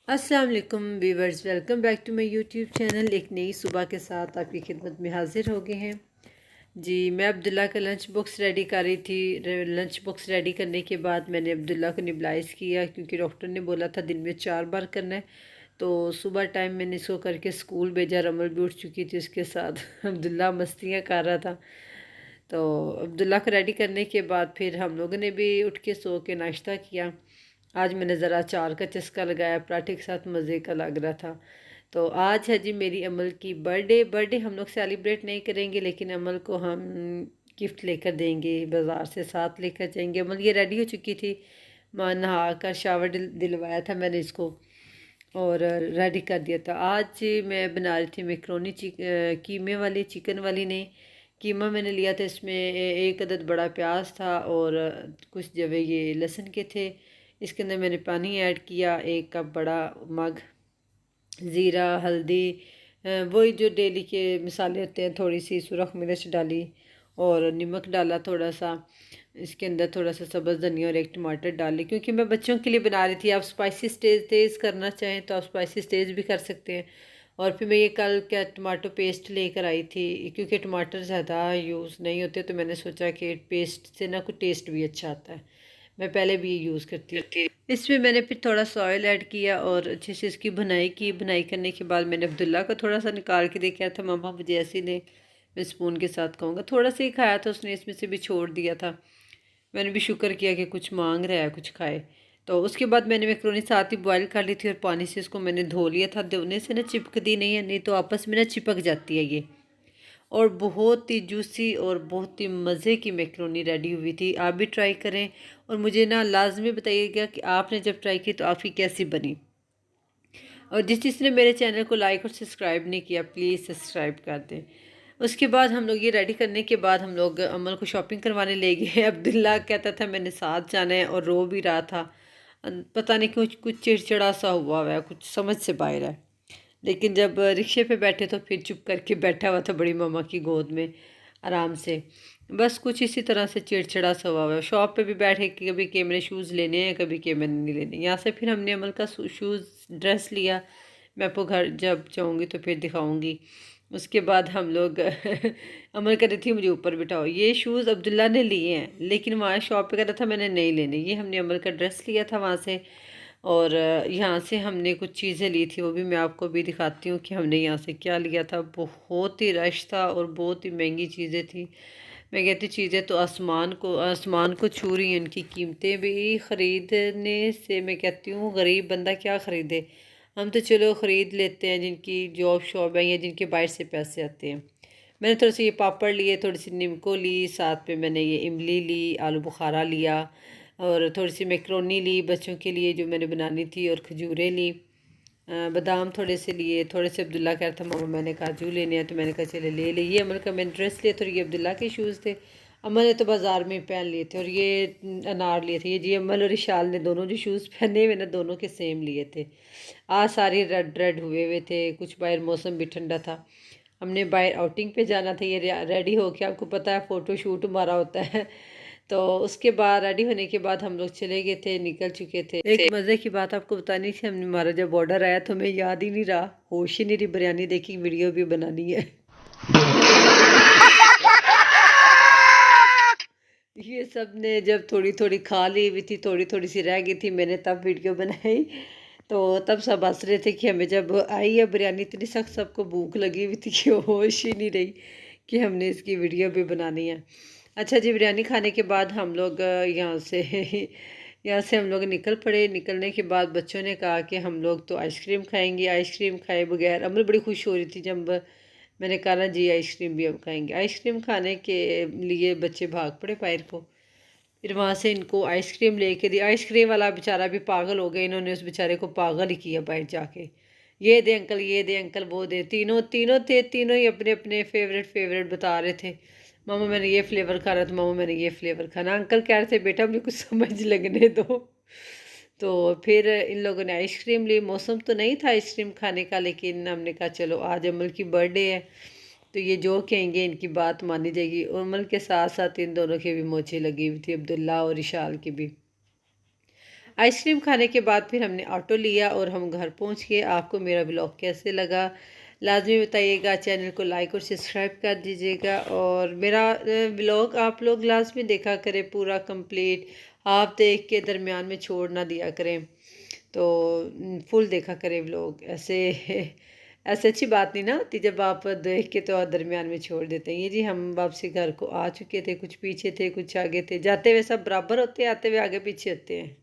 अस्सलाम वालेकुम viewers, welcome back to my YouTube channel. एक नई सुबह के साथ आपकी खिदमत में हाजिर हो गए हैं। जी, मैं अब्दुल्ला का लंच बॉक्स रेडी कर रही थी। लंच बॉक्स रेडी करने के बाद मैंने अब्दुल्ला को निबलाइज़ किया, क्योंकि डॉक्टर ने बोला था दिन में 4 बार करना है। तो सुबह टाइम मैंने इसको करके स्कूल भेजा। रमल भी उठ चुकी थी उसके साथ अब्दुल्ला मस्तियाँ कर रहा था। तो अब्दुल्ला को रेडी करने के बाद फिर हम लोगों ने भी उठ के सो के नाश्ता किया। आज मैंने ज़रा अचार का चस्का लगाया, पराठे के साथ मज़े का लग रहा था। तो आज है जी मेरी अमल की बर्थडे। बर्थडे हम लोग सेलिब्रेट नहीं करेंगे, लेकिन अमल को हम गिफ्ट लेकर देंगे, बाज़ार से साथ लेकर जाएंगे। अमल ये रेडी हो चुकी थी, माँ नहा कर शावर दिलवाया था मैंने इसको और रेडी कर दिया था। आज मैं बना रही थी मैकरोनी कीमे वाली, चिकन वाली नहीं। कीमा मैंने लिया था, इसमें एक अदद बड़ा प्याज था और कुछ जवे ये लहसुन के थे। इसके अंदर मैंने पानी ऐड किया, 1 कप बड़ा मग। ज़ीरा, हल्दी, वही जो डेली के मसाले होते हैं, थोड़ी सी सुरख मिर्च डाली और नमक डाला थोड़ा सा। इसके अंदर थोड़ा सा सब्ज़ धनिया और 1 टमाटर डाली, क्योंकि मैं बच्चों के लिए बना रही थी। आप स्पाइसी तेज़ करना चाहें तो आप स्पाइसी तेज़ भी कर सकते हैं। और फिर मैं ये कल क्या टमाटो पेस्ट लेकर आई थी, क्योंकि टमाटर ज़्यादा यूज़ नहीं होते, तो मैंने सोचा कि पेस्ट से ना कुछ टेस्ट भी अच्छा आता है। मैं पहले भी ये यूज़ करती हूँ। इसमें मैंने फिर थोड़ा सा ऑयल ऐड किया और अच्छे से इसकी भुनाई की। भुनाई करने के बाद मैंने अब्दुल्ला को थोड़ा सा निकाल के देखा था, मम्मा मुझे ऐसे ने, मैं स्पून के साथ खाऊंगा। थोड़ा सा ही खाया था उसने, इसमें से भी छोड़ दिया था। मैंने भी शुक्र किया कि कुछ मांग रहा है, कुछ खाए। तो उसके बाद मैंने मैकरोनी साथ ही बॉयल कर ली थी और पानी से इसको मैंने धो लिया था। धोने से ना चिपकती नहीं है, नहीं तो आपस में ना चिपक जाती है ये। और बहुत ही जूसी और बहुत ही मज़े की मैकरोनी रेडी हुई थी। आप भी ट्राई करें और मुझे ना लाजमी बताइएगा कि आपने जब ट्राई की तो आपकी कैसी बनी। और जिसने मेरे चैनल को लाइक और सब्सक्राइब नहीं किया, प्लीज़ सब्सक्राइब कर दें। उसके बाद हम लोग ये रेडी करने के बाद हम लोग अमल को शॉपिंग करवाने ले गए। अब्दुल्ला कहता था मैंने साथ जाना है और रो भी रहा था। पता नहीं क्यों कुछ चिड़चिड़ा सा हुआ है, कुछ समझ से बाहर है। लेकिन जब रिक्शे पे बैठे तो फिर चुप करके बैठा हुआ था बड़ी मामा की गोद में आराम से। बस कुछ इसी तरह से चिड़चिड़ा सा हुआ है। शॉप पे भी बैठे कि कभी के मैंने शूज़ लेने हैं, कभी के मैंने नहीं लेने। यहाँ से फिर हमने अमल का शूज़ ड्रेस लिया। मैं आपको घर जब जाऊँगी तो फिर दिखाऊँगी। उसके बाद हम लोग अमल कर रही थी मुझे ऊपर बिठाओ। ये शूज़ अब्दुल्ला ने लिए हैं, लेकिन वहाँ शॉप पे कह रहा था मैंने नहीं लेने। ये हमने अमल का ड्रेस लिया था वहाँ से। और यहाँ से हमने कुछ चीज़ें ली थी, वो भी मैं आपको भी दिखाती हूँ कि हमने यहाँ से क्या लिया था। बहुत ही रश था और बहुत ही महंगी चीज़ें थी। मैं कहती चीज़ें तो आसमान को छू रही हैं। इनकी कीमतें भी ख़रीदने से मैं कहती हूँ गरीब बंदा क्या ख़रीदे। हम तो चलो ख़रीद लेते हैं जिनकी जॉब शॉब है या जिनके बाहर से पैसे आते हैं। मैंने थोड़े से ये पापड़ लिए, थोड़ी सी निम्को ली, साथ में मैंने ये इमली ली, आलू बुखारा लिया और थोड़ी सी मैक्रोनी ली बच्चों के लिए जो मैंने बनानी थी, और खजूरें ली। बादाम थोड़े से लिए। थोड़े से अब्दुल्ला कह रहा था मामा मैंने काजू लेने हैं, तो मैंने कहा चले ले ले। ये अमल का मैंने ड्रेस लिया था और ये अब्दुल्ला के शूज़ थे। अमल ने तो बाज़ार में पहन लिए थे। और ये अनार लिए थे। ये जी अमल और इशाल ने दोनों जो शूज़ पहने हुए ना, दोनों के सेम लिए थे। आज सारी रेड रेड हुए हुए थे। कुछ बाहर मौसम भी ठंडा था, हमने बाहर आउटिंग पे जाना था। ये रेडी हो के, आपको पता है फ़ोटो शूट हमारा होता है। तो उसके बाद रेडी होने के बाद हम लोग चले गए थे, निकल चुके थे। एक मज़े की बात आपको बतानी थी, हमने हमारा जब ऑर्डर आया तो हमें याद ही नहीं रहा, होश ही नहीं रही बिरयानी देखी, वीडियो भी बनानी है। ये सब ने जब थोड़ी थोड़ी खा ली हुई थी, थोड़ी थोड़ी सी रह गई थी, मैंने तब वीडियो बनाई। तो तब सब हंस रहे थे कि हमें जब आई है बिरयानी इतनी सख्त, सबको भूख लगी हुई थी कि होश ही नहीं रही कि हमने इसकी वीडियो भी बनानी है। अच्छा जी, बिरयानी खाने के बाद हम लोग यहाँ से यहाँ से हम लोग निकल पड़े। निकलने के बाद बच्चों ने कहा कि हम लोग तो आइसक्रीम खाएंगे। आइसक्रीम खाए बगैर अमल बड़ी खुश हो रही थी जब मैंने कहा ना जी आइसक्रीम भी हम खाएंगे। आइसक्रीम खाने के लिए बच्चे भाग पड़े बाहर को। फिर वहाँ से इनको आइसक्रीम लेके दी। आइसक्रीम वाला बेचारा भी पागल हो गया, इन्होंने उस बेचारे को पागल ही किया बाहर जाके। ये दे अंकल, ये दे अंकल, वो दे। तीनों तीनों थे, तीनों ही अपने अपने फेवरेट फेवरेट बता रहे थे। मामा मैंने ये फ्लेवर खा रहा था, मामा मैंने ये फ्लेवर खाना। अंकल कह रहे थे बेटा मुझे कुछ समझ लगने दो। तो फिर इन लोगों ने आइसक्रीम ली। मौसम तो नहीं था आइसक्रीम खाने का, लेकिन हमने कहा चलो आज अमल की बर्थडे है, तो ये जो कहेंगे इनकी बात मानी जाएगी। और अमल के साथ साथ इन दोनों की भी मोछें लगी हुई थी, अब्दुल्ला और इशाल की भी। आइसक्रीम खाने के बाद फिर हमने ऑटो लिया और हम घर पहुंच गए। आपको मेरा ब्लॉग कैसे लगा लाजमी बताइएगा। चैनल को लाइक और सब्सक्राइब कर दीजिएगा और मेरा ब्लॉग आप लोग लाजमी देखा करें पूरा कंप्लीट। आप देख के दरमियान में छोड़ ना दिया करें, तो फुल देखा करें व्लॉग। ऐसे ऐसे अच्छी बात नहीं ना होती जब आप देख के तो दरमियान में छोड़ देते हैं। ये जी हम वापसी घर को आ चुके थे, कुछ पीछे थे कुछ आगे थे, जाते हुए सब बराबर होते हैं, आते हुए आगे पीछे होते हैं।